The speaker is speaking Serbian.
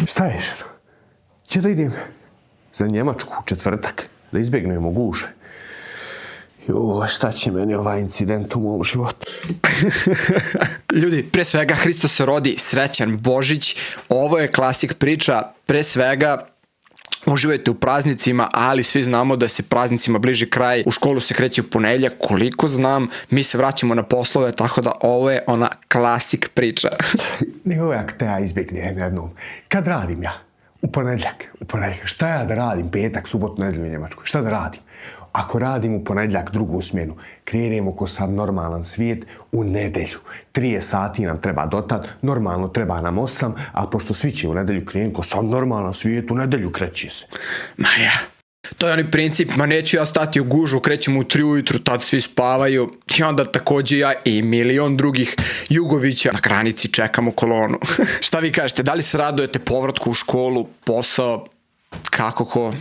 Šta je, ženo? Če da idem za Njemačku u četvrtak, da izbjegnemo gužve. Joj, šta će meni ovaj incident u mom životu? Ljudi, pre svega Hristos se rodi, srećan Božić, ovo je klasik priča, pre svega uživajte u praznicima, ali svi znamo da se praznicima bliži kraj, u školu se kreće u ponedjeljak, koliko znam, mi se vraćamo na poslove, tako da ovo je ona klasik priča. Uvijek te ja izbjegnem jednom. Kad radim ja? U ponedjeljak. Šta ja da radim? Petak, subotu, nedjelju u Njemačkoj. Šta da radim? Ako radim u ponedjeljak drugu smjenu, krenemo ko sam normalan svijet u nedjelju. 3 sati nam treba dotad, normalno treba nam 8, a pošto svi će u nedjelju krenuti ko sam normalan svijet, u nedjelju kreće se. Ma ja, to je onaj princip, ma neću ja stati u gužu, krećemo u 3 ujutru, tad svi spavaju i onda također ja i milion drugih Jugovića na granici čekamo kolonu. Šta vi kažete, da li se radujete povratku u školu, posao, kako ko?